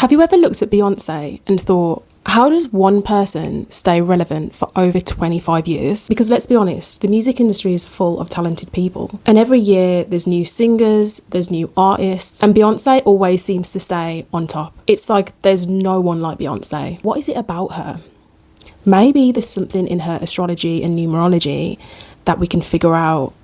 Have you ever looked at Beyonce and thought, how does one person stay relevant for over 25 years? Because let's be honest, the music industry is full of talented people. And every year there's new singers, there's new artists, and Beyonce always seems to stay on top. It's like there's no one like Beyonce. What is it about her? Maybe there's something in her astrology and numerology that we can figure out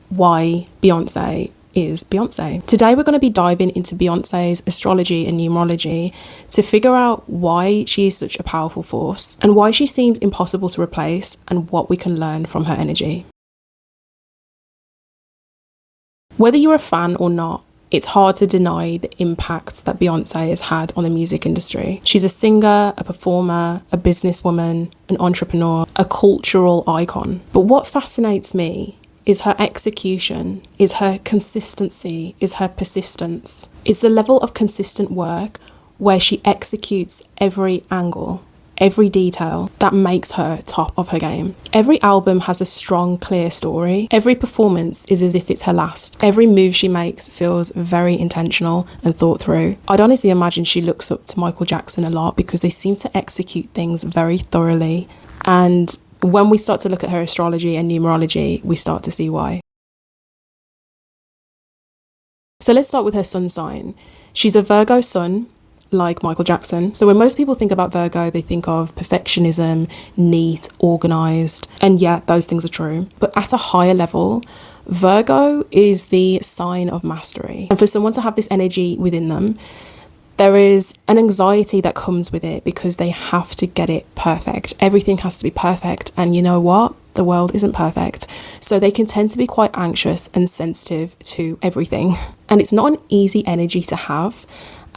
why Beyonce is Beyonce. Today we're going to be diving into Beyonce's astrology and numerology to figure out why she is such a powerful force and why she seems impossible to replace and what we can learn from her energy. Whether you're a fan or not, it's hard to deny the impact that Beyonce has had on the music industry. She's a singer, a performer, a businesswoman, an entrepreneur, a cultural icon. But what fascinates me is her execution, is her consistency, is her persistence. It's the level of consistent work where she executes every angle, every detail that makes her top of her game. Every album has a strong, clear story. Every performance is as if it's her last. Every move she makes feels very intentional and thought through. I'd honestly imagine she looks up to Michael Jackson a lot because they seem to execute things very thoroughly. And when we start to look at her astrology and numerology, we start to see why. So let's start with her sun sign. She's a Virgo sun, like Michael Jackson. So when most people think about Virgo, they think of perfectionism, neat, organized, and yeah, those things are true. But at a higher level, Virgo is the sign of mastery. And for someone to have this energy within them, there is an anxiety that comes with it because they have to get it perfect. Everything has to be perfect. And you know what? The world isn't perfect. So they can tend to be quite anxious and sensitive to everything. And it's not an easy energy to have.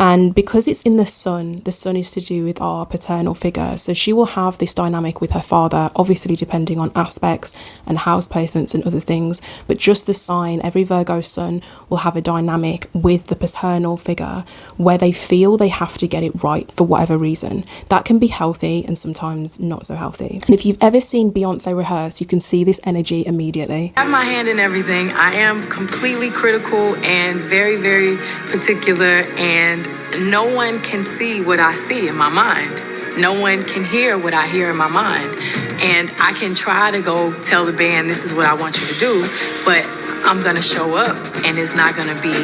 And because it's in the sun is to do with our paternal figure. So she will have this dynamic with her father, obviously depending on aspects and house placements and other things. But just the sign, every Virgo sun will have a dynamic with the paternal figure where they feel they have to get it right for whatever reason. That can be healthy and sometimes not so healthy. And if you've ever seen Beyonce rehearse, you can see this energy immediately. I have my hand in everything. I am completely critical and very, very particular, and no one can see what I see in my mind. No one can hear what I hear in my mind. And I can try to go tell the band, this is what I want you to do, but I'm gonna show up and it's not gonna be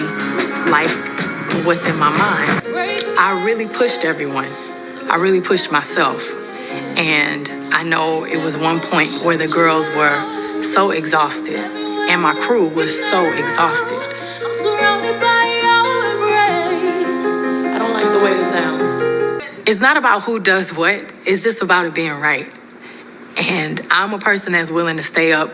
like what's in my mind. I really pushed everyone. I really pushed myself. And I know it was one point where the girls were so exhausted and my crew was so exhausted. I'm surrounded by your embrace. I don't like the way it sounds. It's not about who does what. It's just about it being right. And I'm a person that's willing to stay up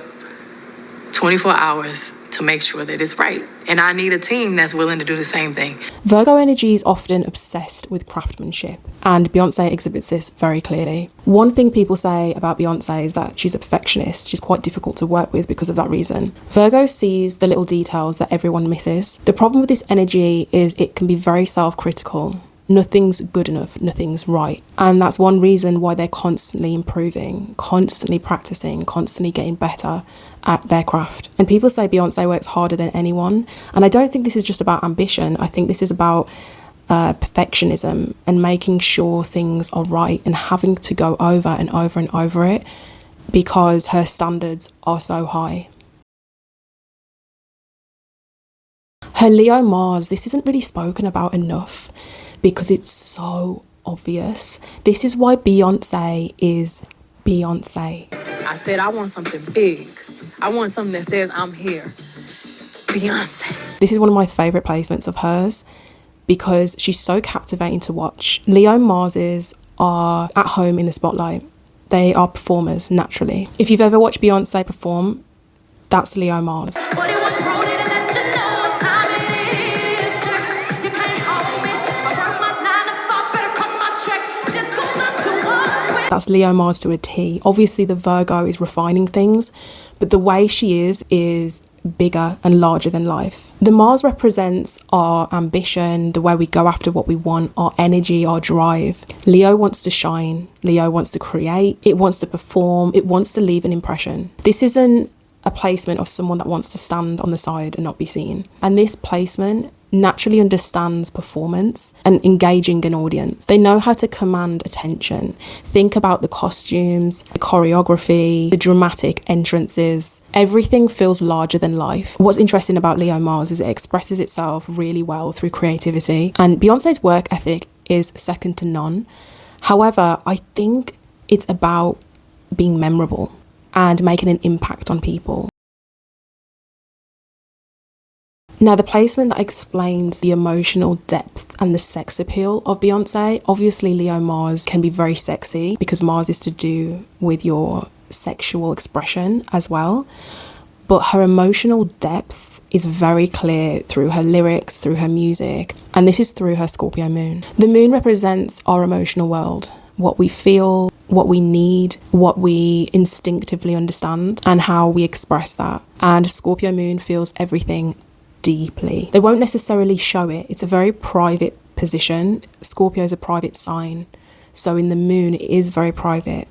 24 hours to make sure that it's right. And I need a team that's willing to do the same thing. Virgo energy is often obsessed with craftsmanship, and Beyonce exhibits this very clearly. One thing people say about Beyonce is that she's a perfectionist. She's quite difficult to work with because of that reason. Virgo sees the little details that everyone misses. The problem with this energy is it can be very self-critical. Nothing's good enough, nothing's right. And that's one reason why they're constantly improving, constantly practicing, constantly getting better at their craft. And people say Beyonce works harder than anyone. And I don't think this is just about ambition. I think this is about perfectionism and making sure things are right and having to go over and over and over it because her standards are so high. Her Leo Mars, this isn't really spoken about enough because it's so obvious. This is why Beyonce is Beyonce. I said, I want something big. I want something that says I'm here. Beyonce. This is one of my favourite placements of hers because she's so captivating to watch. Leo Marses are at home in the spotlight. They are performers naturally. If you've ever watched Beyonce perform, that's Leo Mars. That's Leo Mars to a T. Obviously the Virgo is refining things, but the way she is bigger and larger than life. The Mars represents our ambition, the way we go after what we want, our energy, our drive. Leo wants to shine. Leo wants to create. It wants to perform. It wants to leave an impression. This isn't a placement of someone that wants to stand on the side and not be seen. And this placement naturally understands performance and engaging an audience. They know how to command attention. Think about the costumes, the choreography, the dramatic entrances. Everything feels larger than life. What's interesting about Leo Mars is it expresses itself really well through creativity, and Beyonce's work ethic is second to none. However, I think it's about being memorable and making an impact on people. Now, the placement that explains the emotional depth and the sex appeal of Beyonce, obviously Leo Mars can be very sexy because Mars is to do with your sexual expression as well. But her emotional depth is very clear through her lyrics, through her music, and this is through her Scorpio moon. The moon represents our emotional world, what we feel, what we need, what we instinctively understand, and how we express that. And Scorpio moon feels everything deeply. They won't necessarily show it. It's a very private position. Scorpio is a private sign, so in the moon it is very private,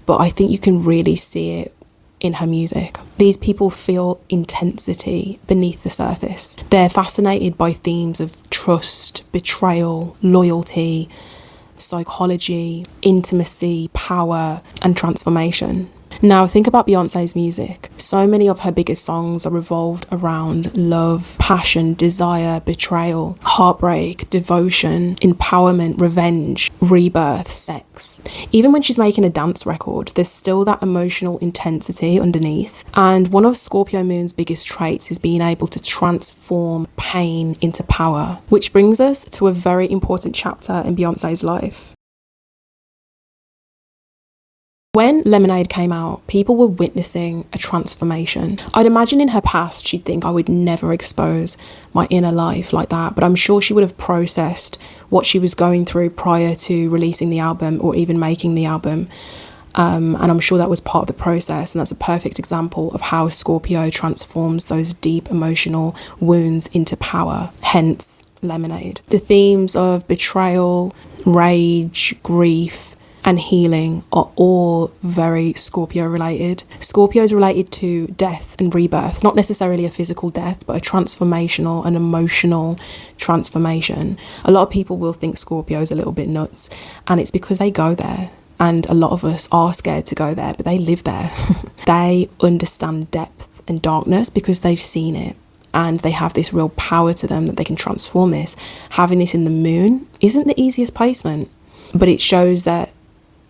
but I think you can really see it in her music. These people feel intensity beneath the surface. They're fascinated by themes of trust, betrayal, loyalty, psychology, intimacy, power, and transformation. Now, think about Beyonce's music. So many of her biggest songs are revolved around love, passion, desire, betrayal, heartbreak, devotion, empowerment, revenge, rebirth, sex. Even when she's making a dance record, there's still that emotional intensity underneath. And one of Scorpio Moon's biggest traits is being able to transform pain into power, which brings us to a very important chapter in Beyonce's life. When Lemonade came out, people were witnessing a transformation. I'd imagine in her past, she'd think I would never expose my inner life like that, but I'm sure she would have processed what she was going through prior to releasing the album or even making the album. And I'm sure that was part of the process, and that's a perfect example of how Scorpio transforms those deep emotional wounds into power, hence Lemonade. The themes of betrayal, rage, grief, and healing are all very Scorpio related. Scorpio is related to death and rebirth, not necessarily a physical death, but a transformational and emotional transformation. A lot of people will think Scorpio is a little bit nuts, and it's because they go there. And a lot of us are scared to go there, but they live there. They understand depth and darkness because they've seen it. And they have this real power to them that they can transform this. Having this in the moon isn't the easiest placement, but it shows that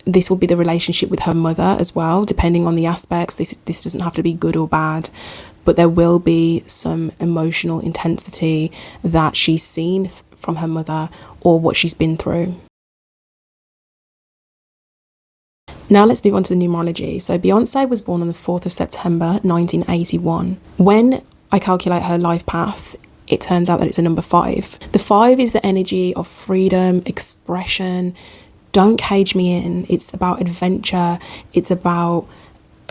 this will be the relationship with her mother as well, depending on the aspects. This doesn't have to be good or bad, but there will be some emotional intensity that she's seen from her mother or what she's been through. Now let's move on to the numerology. So Beyonce was born on the 4th of September 1981. When I calculate her life path, it turns out that it's a number 5. The 5 is the energy of freedom, expression. Don't cage me in. It's about adventure. It's about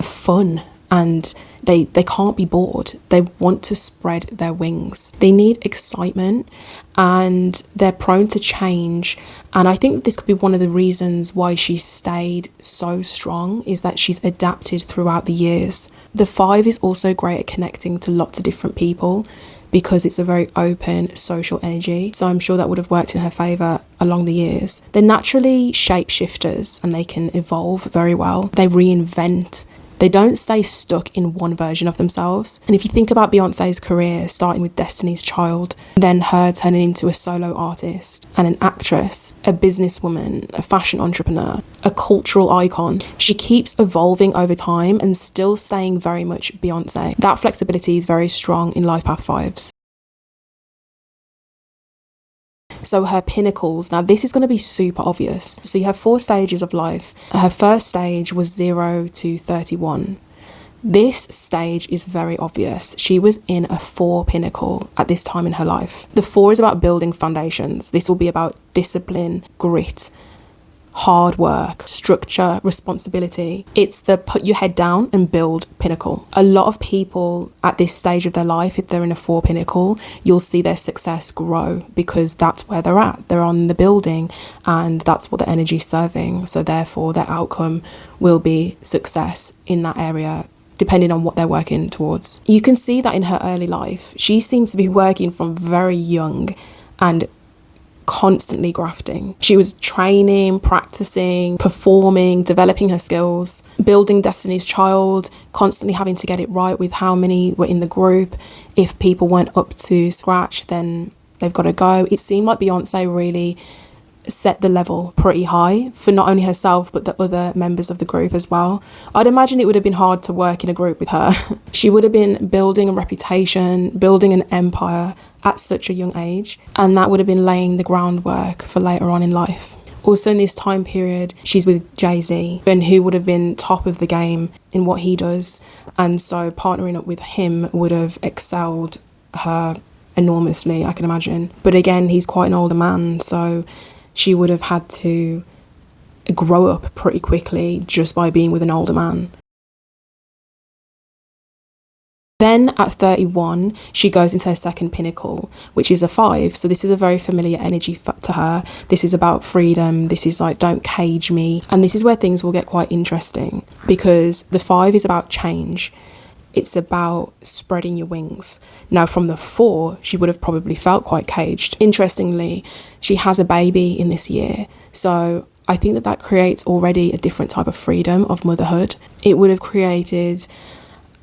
fun. And they can't be bored. They want to spread their wings. They need excitement, and they're prone to change. And I think this could be one of the reasons why she's stayed so strong, is that she's adapted throughout the years. The 5 is also great at connecting to lots of different people, because it's a very open social energy. So I'm sure that would have worked in her favour along the years. They're naturally shapeshifters and they can evolve very well. They reinvent. They don't stay stuck in one version of themselves. And if you think about Beyonce's career, starting with Destiny's Child, then her turning into a solo artist and an actress, a businesswoman, a fashion entrepreneur, a cultural icon, she keeps evolving over time and still staying very much Beyonce. That flexibility is very strong in Life Path 5s. So her pinnacles, now this is going to be super obvious. So you have 4 stages of life. Her first stage was 0 to 31. This stage is very obvious. She was in a 4 pinnacle at this time in her life. The 4 is about building foundations. This will be about discipline, grit, hard work, structure, responsibility. It's the put your head down and build pinnacle. A lot of people at this stage of their life, if they're in a 4 pinnacle, you'll see their success grow because that's where they're at. They're on the building and that's what the energy is serving. So therefore their outcome will be success in that area depending on what they're working towards. You can see that in her early life. She seems to be working from very young and constantly grafting. She was training, practicing, performing, developing her skills, building Destiny's Child, constantly having to get it right with how many were in the group. If people weren't up to scratch, then they've got to go. It seemed like Beyonce really set the level pretty high for not only herself but the other members of the group as well. I'd imagine it would have been hard to work in a group with her. She would have been building a reputation, building an empire at such a young age, and that would have been laying the groundwork for later on in life. Also in this time period, she's with Jay-Z, and who would have been top of the game in what he does, and so partnering up with him would have excelled her enormously, I can imagine. But again, he's quite an older man, so she would have had to grow up pretty quickly just by being with an older man. Then at 31, she goes into her second pinnacle, which is a 5. So this is a very familiar energy to her. This is about freedom. This is like, don't cage me. And this is where things will get quite interesting, because the 5 is about change. It's about spreading your wings. Now, from the 4, she would have probably felt quite caged. Interestingly, she has a baby in this year. So I think that that creates already a different type of freedom of motherhood. It would have created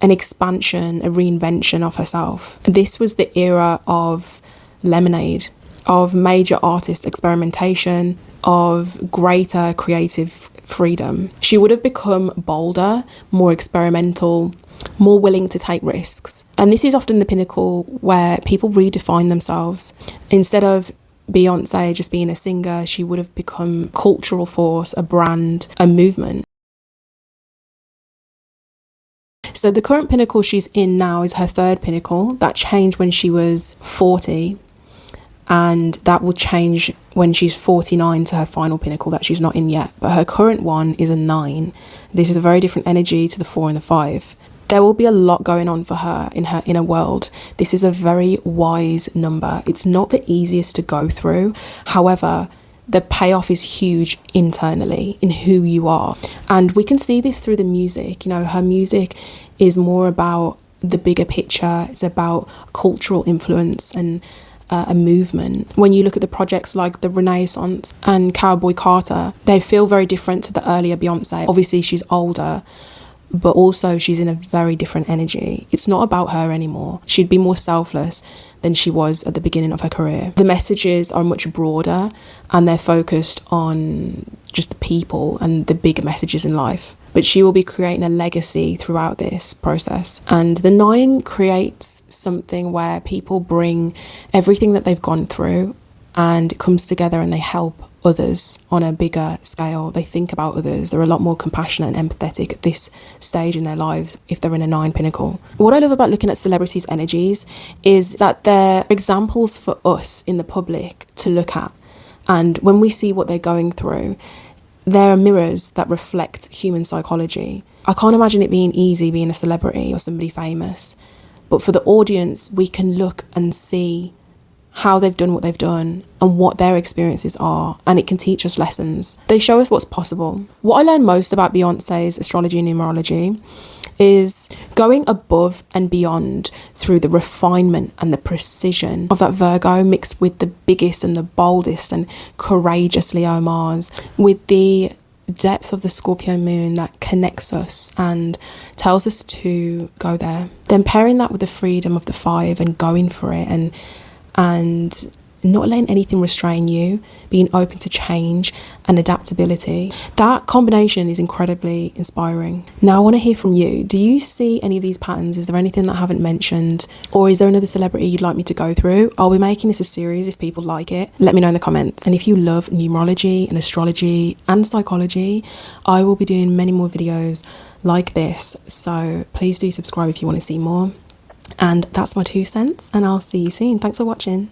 an expansion, a reinvention of herself. This was the era of Lemonade, of major artist experimentation, of greater creative freedom. She would have become bolder, more experimental, more willing to take risks. And this is often the pinnacle where people redefine themselves. Instead of Beyonce just being a singer, she would have become a cultural force, a brand, a movement. So the current pinnacle she's in now is her third pinnacle. That changed when she was 40, and that will change when she's 49 to her final pinnacle that she's not in yet. But her current one is a 9. This is a very different energy to the 4 and the 5. There will be a lot going on for her inner world. This is a very wise number. It's not the easiest to go through. However, the payoff is huge internally in who you are. And we can see this through the music. You know, her music is more about the bigger picture. It's about cultural influence and a movement. When you look at the projects like the Renaissance and Cowboy Carter, they feel very different to the earlier Beyonce. Obviously, she's older, but also she's in a very different energy. It's not about her anymore. She'd be more selfless than she was at the beginning of her career. The messages are much broader and they're focused on just the people and the bigger messages in life. But she will be creating a legacy throughout this process. And the 9 creates something where people bring everything that they've gone through and it comes together and they help others on a bigger scale. They think about others. They're a lot more compassionate and empathetic at this stage in their lives if they're in a 9 pinnacle. What I love about looking at celebrities' energies is that they're examples for us in the public to look at. And when we see what they're going through, they're mirrors that reflect human psychology. I can't imagine it being easy being a celebrity or somebody famous. But for the audience, we can look and see how they've done what they've done and what their experiences are, and it can teach us lessons. They show us what's possible. What I learned most about Beyonce's astrology and numerology is going above and beyond through the refinement and the precision of that Virgo mixed with the biggest and the boldest and courageous Leo Mars, with the depth of the Scorpio moon that connects us and tells us to go there. Then pairing that with the freedom of the 5 and going for it and not letting anything restrain you, being open to change and adaptability. That combination is incredibly inspiring. Now I want to hear from you. Do you see any of these patterns? Is there anything that I haven't mentioned? Or is there another celebrity you'd like me to go through? I'll be making this a series if people like it. Let me know in the comments. And if you love numerology and astrology and psychology, I will be doing many more videos like this. So please do subscribe if you want to see more. And that's my 2 cents, and I'll see you soon. Thanks for watching.